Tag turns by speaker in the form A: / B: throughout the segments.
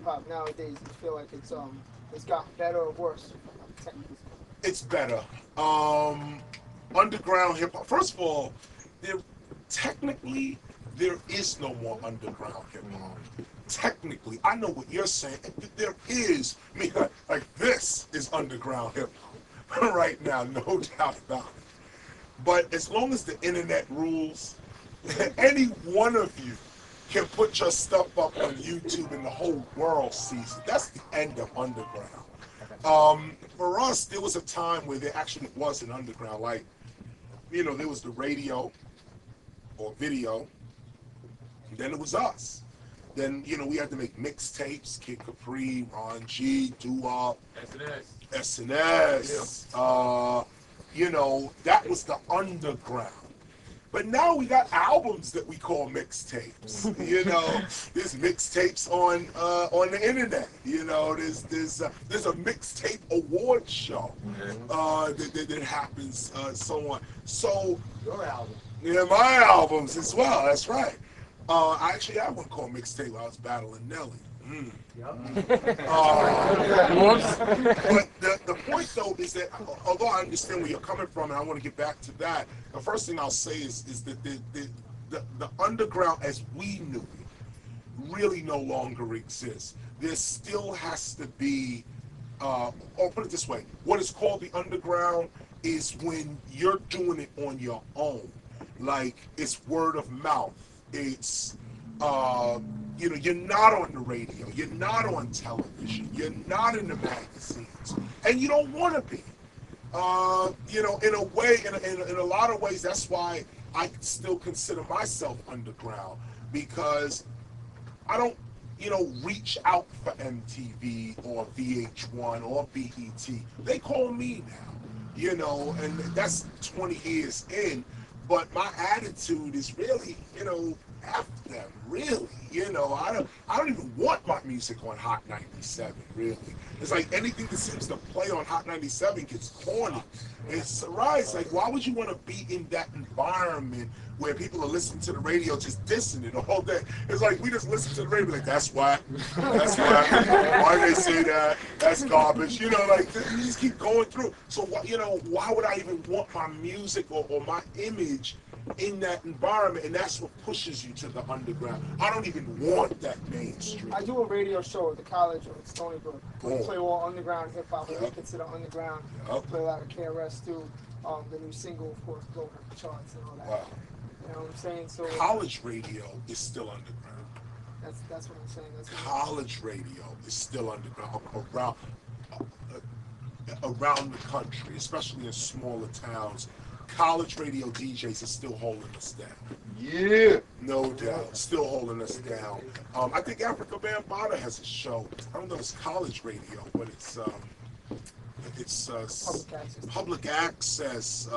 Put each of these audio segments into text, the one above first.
A: hop nowadays? You feel like it's gotten better or worse? Technically.
B: It's better. Underground hip hop. First of all, there technically there is no more underground hip hop. Technically, I know what you're saying. There is. I mean, like this is underground hip hop right now, no doubt about it. But as long as the internet rules, any one of you can put your stuff up on YouTube and the whole world sees it. That's the end of underground. For us, there was a time where there actually was an underground. Like, there was the radio or video, and then it was us. Then, we had to make mixtapes, Kid Capri, Ron G, Doo-Wop, SNS. That was the underground. But now we got albums that we call mixtapes. There's mixtapes on the internet. There's a mixtape award show that happens, so on. So
A: Your album.
B: yeah, my albums as well. That's right. I actually had one called Mixtape while I was battling Nelly. But the point though is that although I understand where you're coming from and I want to get back to that, the first thing I'll say is that the underground as we knew it really no longer exists. There still has to be, or put it this way, what is called the underground is when you're doing it on your own. Like it's word of mouth. It's you're not on the radio, you're not on television, you're not in the magazines, and you don't want to be. In a way, in a lot of ways, that's why I still consider myself underground, because I don't, reach out for MTV or VH1 or BET. They call me now, and that's 20 years in. But my attitude is really, F them, really. I don't even want my music on Hot 97, really. It's like anything that seems to play on Hot 97 gets corny. It's right. It's like, why would you want to be in that environment where people are listening to the radio just dissing it all day? It's like we just listen to the radio, like, that's why. That's why. Why do they say that? That's garbage. You just keep going through. So, why would I even want my music or my image in that environment? And that's what pushes you to the underground. I don't even want that mainstream.
A: I do a radio show at the college of Stony Brook. We play all underground hip hop. What we consider underground. We play a lot of KRS too. The new single, of course, broke the charts and all that.
B: Wow.
A: You know what I'm saying? So
B: college radio is still underground.
A: That's what I'm saying.
B: College radio is still underground around the country, especially in smaller towns. College radio DJs are still holding us down.
C: Yeah.
B: No doubt. Still holding us down. I think Africa Bambaataa has a show. I don't know if it's college radio, but it's public access.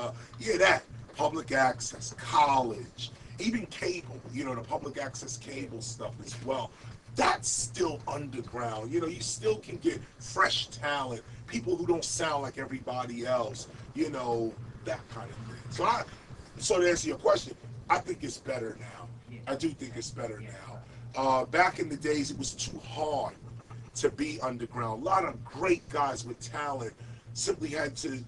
B: That. Public access, college, even cable, the public access cable stuff as well. That's still underground. You still can get fresh talent, people who don't sound like everybody else, that kind of thing. So to answer your question, I think it's better now. I do think it's better now. Back in the days, it was too hard to be underground. A lot of great guys with talent simply had to,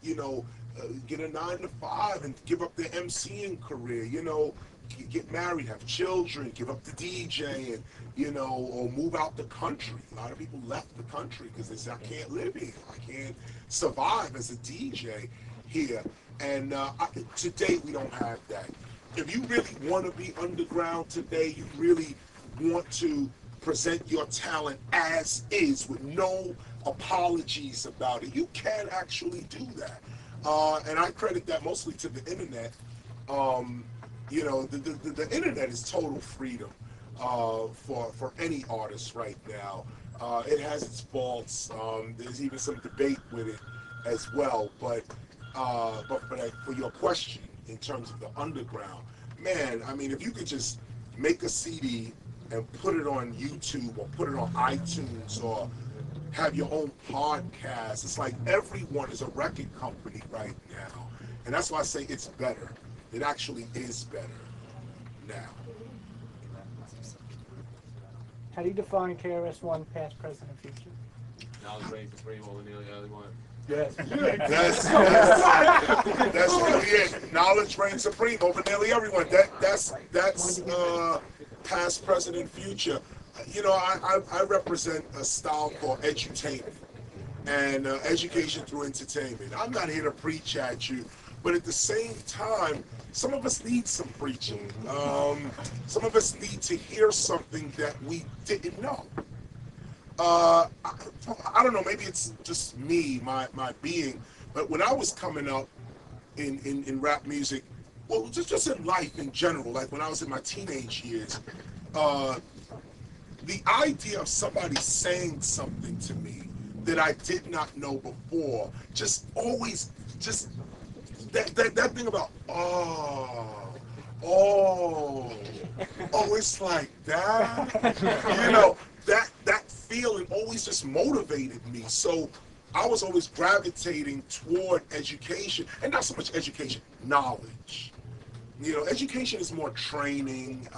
B: get a 9-to-5 and give up their MCing career, get married, have children, give up the DJ, and, or move out the country. A lot of people left the country because they said, I can't live here. I can't survive as a DJ here. And today we don't have that. If you really want to be underground today, you really want to present your talent as is with no apologies about it, you can actually do that. And I credit that mostly to the internet. The internet is total freedom for any artist right now. It has its faults. There's even some debate with it as well. But for your question, in terms of the underground, man, I mean, if you could just make a CD and put it on YouTube or put it on iTunes or have your own podcast. It's like everyone is a record company right now. And that's why I say it's better. It actually is better now.
A: How do you define KRS-One, past, present, and future?
C: Knowledge reigns supreme over nearly everyone.
A: Yes.
B: That's really it. Knowledge reigns supreme over nearly everyone. That's past, present, and future. You know, I represent a style called edutainment and education through entertainment. I'm not here to preach at you, but at the same time, some of us need some preaching. Some of us need to hear something that we didn't know. I don't know, maybe it's just me, my being, but when I was coming up in rap music, well, just in life in general, like when I was in my teenage years, the idea of somebody saying something to me that I did not know before, just always, just that thing about, it's like that, you know, that feeling always just motivated me. So I was always gravitating toward education, and not so much education, knowledge. You know, education is more training.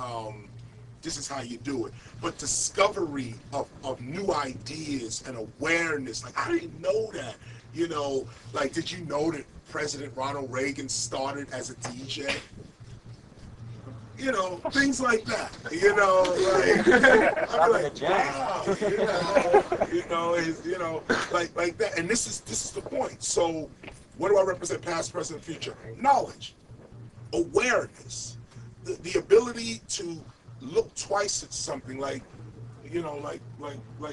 B: This is how you do it. But discovery of new ideas and awareness, like I didn't know that. You know, like did you know that President Ronald Reagan started as a DJ? You know, things like that. You know, like I'm like, wow, like that. And this is the point. So, what do I represent? Past, present, future. Knowledge, awareness, the ability to look twice at something. Like, you know, like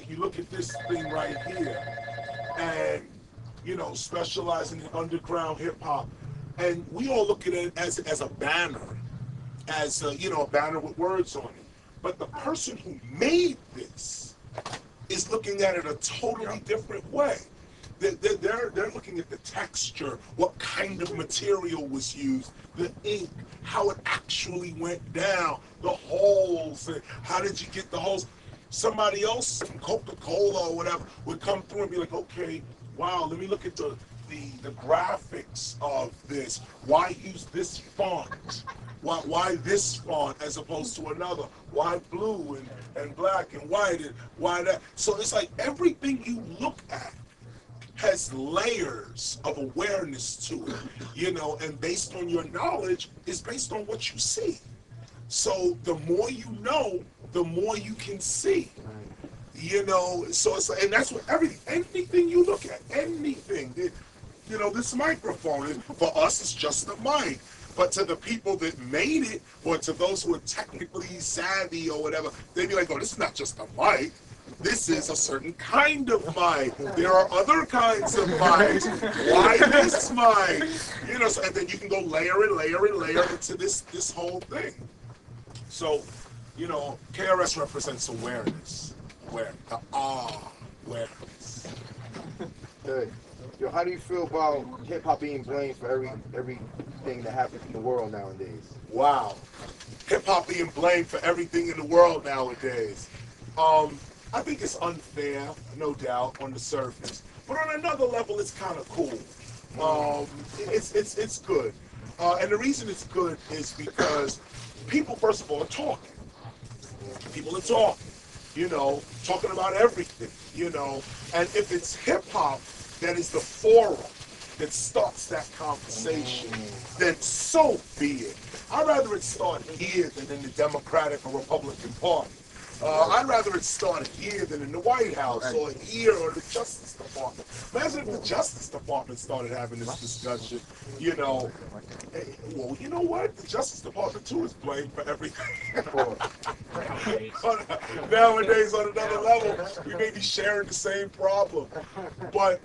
B: you look at this thing right here, and you know, specializing in underground hip hop, and we all look at it as a banner. As you know, a banner with words on it. But the person who made this is looking at it a totally different way. They're looking at the texture, what kind of material was used, the ink, how it actually went down, the holes, how did you get the holes. Somebody else, Coca-Cola or whatever, would come through and be like, okay, wow, let me look at the graphics of this. Why use this font? Why this font as opposed to another? Why blue and black and white and why that? So it's like everything you look at has layers of awareness to it, you know, and based on your knowledge is based on what you see. So the more you know, the more you can see. You know, so it's like, and that's what anything you look at, anything. You know, this microphone, for us, it's just a mic. But to the people that made it, or to those who are technically savvy or whatever, they'd be like, oh, this is not just a mic. This is a certain kind of mic. There are other kinds of mics. Why this mic? You know, so, and then you can go layer and layer and layer into this whole thing. So, you know, KRS represents awareness. Awareness.
D: Good. Yo, how do you feel about hip hop being blamed for everything that happens in the world nowadays?
B: Wow. Hip hop being blamed for everything in the world nowadays. I think it's unfair, no doubt, on the surface. But on another level, it's kind of cool. It's good. And the reason it's good is because people, first of all, are talking. People are talking, you know, talking about everything, you know. And if it's hip hop that is the forum that starts that conversation, then so be it. I'd rather it start here than in the Democratic or Republican Party. I'd rather it start here than in the White House or here or the Justice Department. Imagine if the Justice Department started having this discussion, you know. Well, you know what? The Justice Department, too, is blamed for everything. Nowadays, on another level, we may be sharing the same problem. But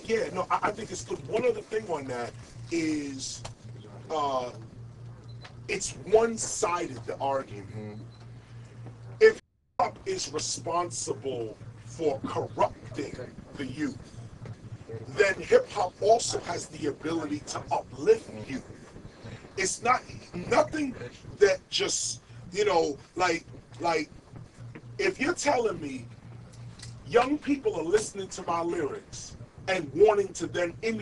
B: yeah, no, I think it's good. One other thing on that is it's one-sided, the argument. If hip-hop is responsible for corrupting the youth, then hip-hop also has the ability to uplift youth. It's nothing that just, you know, like if you're telling me young people are listening to my lyrics and wanting to then imitate